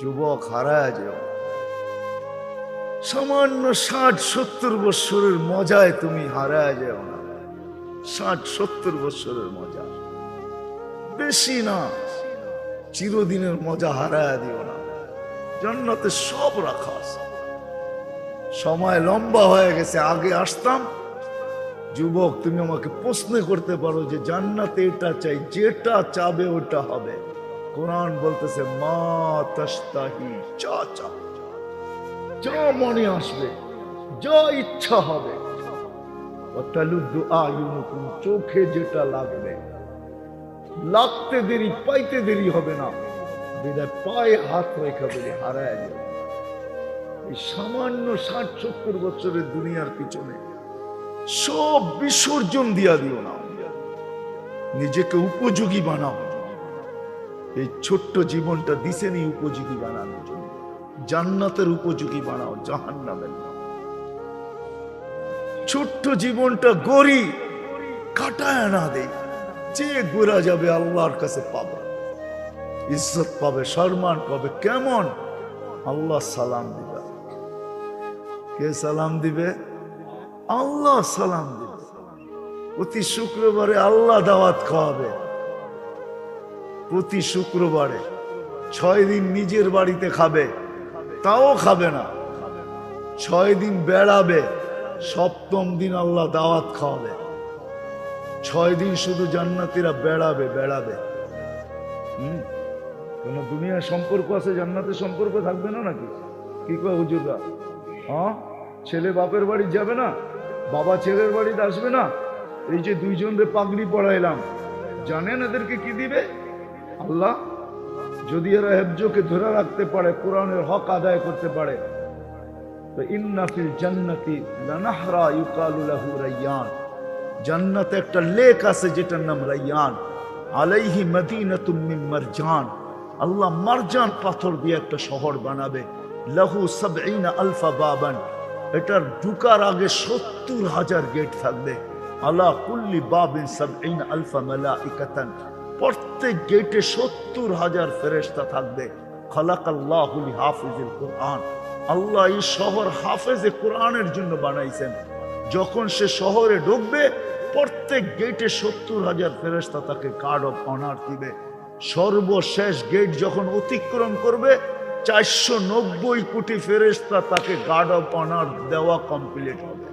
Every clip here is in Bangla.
যুবক হারায় যেও। সামান্য 60-70 বছরের মজায় তুমি হারায় যেও না। 60-70 বছরের মজা, বেশি না, চিরদিনের মজা হারায় দিও না। জান্নাতে সব রাখা আছে। সময় লম্বা হয়ে গেছে, আগে আসতাম। যুবক, তুমি আমাকে প্রশ্ন করতে পারো যে জান্নাতে এটা চাই, যেটা চাবে ওটা হবে। কোরআন বলতেছে মা তাশতাহি, যা চাও, যা মনে আসবে, যা ইচ্ছা হবে। ওয়াতালুদ্দু আয়ুনুকুম, চোখে যেটা লাগবে, লাগতে দেরি পাইতে দেরি হবে না। বিদায় পায়ে হাত রেখা বলে হারায় যাবে। এই সামান্য 60-70 বছরের দুনিয়ার পিছনে সব বিসর্জন দিয়া দিও না। নিজেকে উপযোগী বানাও। এই ছোট্ট জীবনটা দিছেনি উপযোগী বানানোর জন্য। জান্নাতের উপযোগী বানাও, জাহান্নামের না। ছোট্ট জীবনটা গড়ি, কাটায় না দেই। যে গোরা যাবে আল্লাহর কাছে পাবে, ইজ্জত পাবে, সম্মান পাবে। কেমন? আল্লাহ সালাম দিবে। কে সালাম দিবে? আল্লাহ সালাম দিবে। প্রতি শুক্রবারে আল্লাহ দাওয়াত খাওয়াবে। প্রতি শুক্রবারে 6 দিন নিজের বাড়িতে খাবে, তাও খাবে না। 6 দিন বেড়াবে, 7ম দিন আল্লাহ দাওয়াত খাওয়াবে। 6 দিন শুধু জান্নাতীরা বেড়াবে বেড়াবে। কোন দুনিয়ার সম্পর্ক আছে, জান্নাতের সম্পর্ক থাকবে না নাকি? কি কয় হুজুররা? হ্যাঁ, ছেলে বাপের বাড়ি যাবে না, বাবা ছেলের বাড়িতে আসবে না। এই যে 2 জনরে পাগড়ি পড়াইলাম, জানেন এদেরকে কি দিবে আল্লাহ? যদি এরা হেফজকে ধরে রাখতে পারে, কোরআনের হক আদায় করতে পারে, তো ইন্না ফিল জান্নাতি লানাহরা ইউকালু লাহু রায়্যান, জান্নাতে একটা লেক আছে যেটার নাম রায়্যান। আলাইহি মদিনাতুম মিন মারজান, আল্লাহ মারজান পাথর দিয়ে একটা শহর বানাবে। লাহু 70 আলফা বাবান, এটার ঢুকার আগে 70,000 গেট থাকবে। আলা কুল্লি বাবিন 70 আলফা মালাইকাতান, প্রত্যেক গেটে 70,000 ফেরেশতা থাকবে। খালাকাল্লাহু লিহাফিজিল কুরআন, আল্লাহ এই শহর হাফেজে কোরআনের জন্য বানাইছেন। যখন সে শহরে ঢুকবে, প্রত্যেক গেটে 70,000 ফেরেশতা তাকে গার্ড অফ অনার দিবে। সর্বশেষ গেট যখন অতিক্রম করবে, 490 কোটি ফেরেশতা তাকে গার্ড অফ অনার দেওয়া কমপ্লিট হবে।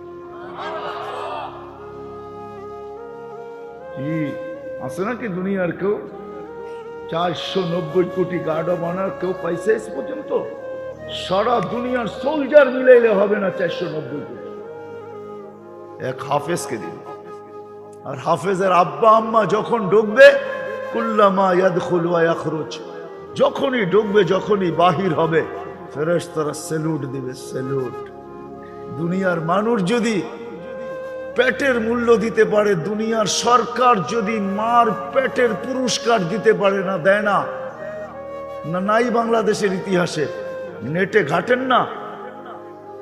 কি আছে নাকি দুনিয়ার কেউ 490 কোটি গার্ড অফ অনার কেউ পাইছে এস পর্যন্ত? সারা দুনিয়ার সোলজার মিলাইলে হবে না 490 কোটি। এক হাফেজকে দিন। আর হাফেজের আব্বা আম্মা যখন ঢুকবে, কুল্লামা ইয়াদখুলু ওয়া ইয়াখরুজ, যখনই ঢুকবে যখনই বাহির হবে, ফেরেশতারা স্যালুট দিবে, স্যালুট। দুনিয়ার মানুষ যদি পেটের মূল্য দিতে পারে, দুনিয়ার সরকার যদি মার পেটের পুরস্কার দিতে পারে, না দেয় না, নাই বাংলাদেশের ইতিহাসে, নেটে ঘাটেন না,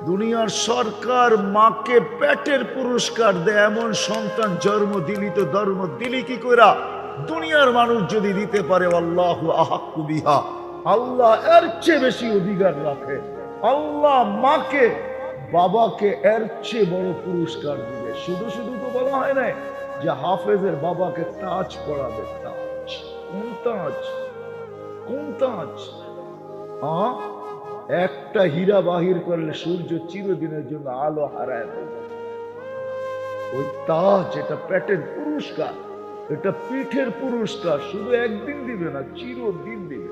দুনিয়ার সরকার মাকে পেটের পুরস্কার দেয়। এমন সন্তান জন্ম দিলি তো ধর্ম দিলি কি কইরা? দুনিয়ার মানুষ যদি দিতে পারে, আল্লাহু আহাক্কু বিহা, আল্লাহ এর চেয়ে বেশি অধিকার রাখে। আল্লাহ মাকে বাবাকে এর চেয়ে বড় পুরস্কার দিবে। শুধু শুধু তো বলা হয় না যে হাফেজের বাবাকে তাজ পড়াবে। তাজ? কোন তাজ? কোন তাজ? একটা হীরা বাহির করলে সূর্য চিরদিনের জন্য আলো হারায় দেবে। ওই তাজ, এটা পেটের পুরস্কার, এটা পিঠের পুরস্কার। শুধু একদিন দিবে না, চিরদিন দিবে।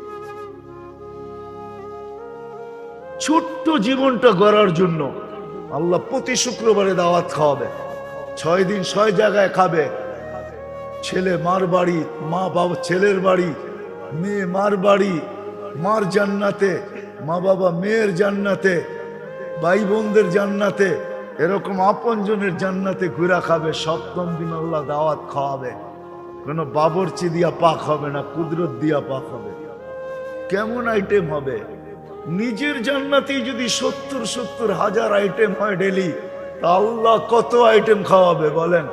ছোট্ট জীবনটা গড়ার জন্য আল্লাহ প্রতি শুক্রবারে দাওয়াত খাওয়াবে। 6 দিন 6 জায়গায় খাবে। ছেলে মার বাড়ি, মা বাবা ছেলের বাড়ি, মেয়ে মার বাড়ি, মার জান্নাতে, মা বাবা মেয়ের জান্নাতে, ভাই বোনদের জান্নাতে, এরকম আপনজনের জান্নাতে ঘুরা খাবে। 7ম দিন আল্লাহ দাওয়াত খাওয়াবে। কোনো বাবরচি দিয়া পাক হবে না, কুদরত দিয়া পাক হবে। কেমন আইটেম হবে? নিজের জান্নাতেই যদি 70,000 আইটেম হয় ডেলি, তা আল্লাহ কত আইটেম খাওয়াবে বলেন?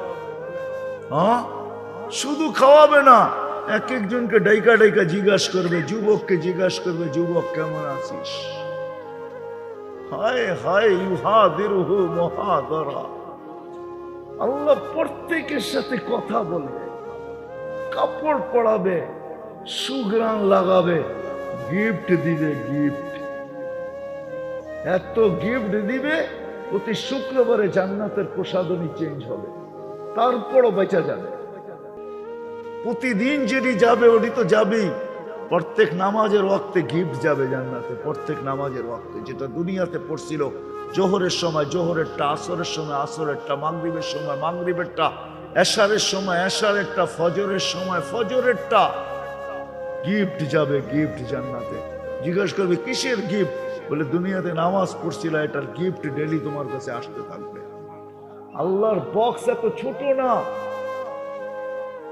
শুধু খাওয়াবে না, এক একজনকে ডাইকা ডাইকা জিজ্ঞাসা করবে, যুবককে জিজ্ঞাসা করবে, যুবক কেমন আছিস? হায় হায় ইউহাদিরুহু মুহাদারা। আল্লাহ প্রত্যেকের সাথে কথা বলবে, কাপড় পরাবে, সুঘ্রাণ লাগাবে, গিফট দিবে, গিফট। এত গিফট দিবে, প্রতি শুক্রবারে জান্নাতের প্রসাদনী চেঞ্জ হবে, তারপরও বেঁচে যাবে। প্রতিদিন যেটি যাবে ওটি তো যাবেই। প্রত্যেক নামাজের ওয়াক্তে গিফট যাবে জান্নাতে, প্রত্যেক নামাজের ওয়াক্তে। যেটা দুনিয়াতে পড়ছিল জোহরের সময় জোহরেরটা, আসরের সময় আসরেরটা, মাগরিবের সময় মাগরিবেরটা, এশারের সময় এশারেরটা, ফজরের সময় ফজরেরটা। গিফট যাবে, গিফট জান্নাতে। জিজ্ঞাসা করবে কিসের গিফট? বলে দুনিয়াতে নামাজ পড়ছিল, এটার গিফট ডেলি তোমার কাছে আসতে থাকবে। আল্লাহর বক্স এত ছোট না,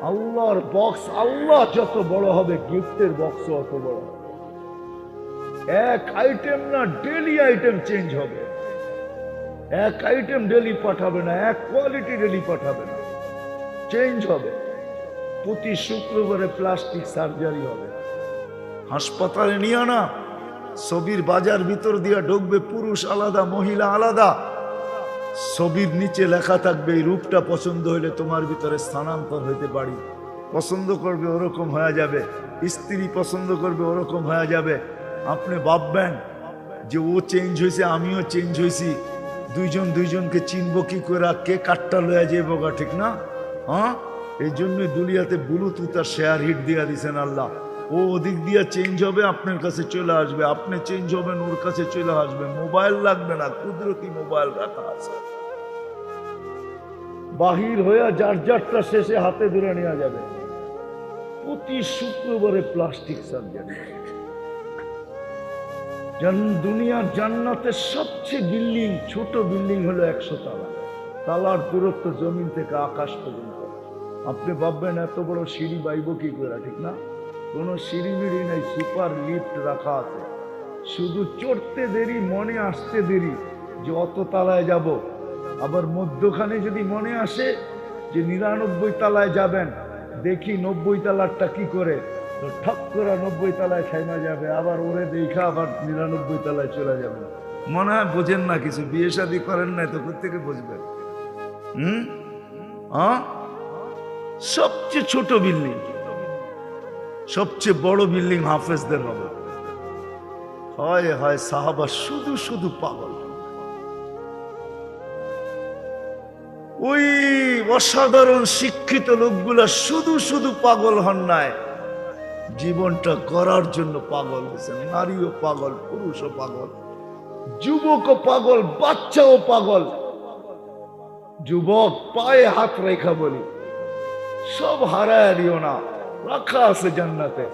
আল্লাহর বক্স, আল্লাহ যত বড় হবে গিফটের বক্সও অত বড় হবে। এক আইটেম না, ডেলি আইটেম চেঞ্জ হবে। এক আইটেম ডেলি পাঠাবে না, এক কোয়ালিটি ডেলি পাঠাবে না, চেঞ্জ হবে। প্রতি শুক্রবারে প্লাস্টিক সার্জারি হবে। হাসপাতালে নিয়ে না, ছবির বাজার ভিতর দিয়া ঢুকবে, পুরুষ আলাদা মহিলা আলাদা। ছবির নিচে লেখা থাকবে এই রূপটা পছন্দ হইলে তোমার ভিতরে স্থানান্তর হইতে পারি। পছন্দ করবে ওরকম হয়ে যাবে, স্ত্রী পছন্দ করবে ওরকম হয়ে যাবে। আপনি ভাববেন যে ও চেঞ্জ হয়েছে, আমিও চেঞ্জ হয়েছি, দুইজন দুইজনকে চিনব কি করে, কে কাটটা লয়ে যাবো গা, ঠিক না? হ্যাঁ, এই জন্যই দুনিয়াতে ব্লুটুথ আর শেয়ার হিট দিয়া দিছেন আল্লাহ। ও ওদিক দিয়ে চেঞ্জ হবে, আপনার কাছে চলে আসবে, আপনি চেঞ্জ হবেন, ওর কাছে চলে আসবে। মোবাইল লাগবে না, কুদরতি মোবাইল রাখা আছে। বাহির হইয়া যার যারটা শেষে হাতে ধরে নেওয়া যাবে। প্রতি শুক্রবারে প্লাস্টিক সার্জারি। দুনিয়ার জান্নাতের সবচেয়ে বিল্ডিং, ছোট বিল্ডিং হলো 100 তালা। তালার দূরত্ব জমিন থেকে আকাশ পর্যন্ত। আপনি ভাববেন এত বড় সিঁড়ি বাইব কি করে, ঠিক না? কোনো সিঁড়ি মিড়ি নেই, সুপার লিফট রাখা আছে। শুধু চড়তে দেরি, মনে আসতে দেরি যে অত তালায় যাব। আবার মধ্যখানে যদি মনে আসে যে 99 তালায় যাবেন, দেখি 90 তালারটা কি করে, তো ঠক করে 90 তালায় খাইমা যাবে, আবার ওরে দেখা আবার 99 তালায় চলে যাবে। মনে হয় বোঝেন না কিছু, বিয়ে শাদী করেন নাই তো কোথেকে বুঝবেন? সবচেয়ে ছোট বিল্ডিং, সবচেয়ে বড় বিল্ডিং হাফেজদের হবে। হয় হয় সাহাবা শুধু শুধু পাগল। ওই অসাধারণ শিক্ষিত লোকগুলা শুধু শুধু পাগল হন নাই, জীবনটা করার জন্য পাগল হয়েছেন। নারীও পাগল, পুরুষও পাগল, যুবকও পাগল, বাচ্চাও পাগল। যুবক পায়ে হাত রেখা বলি, সব হারায় দিও না, রাখা আছে জান্নাতে।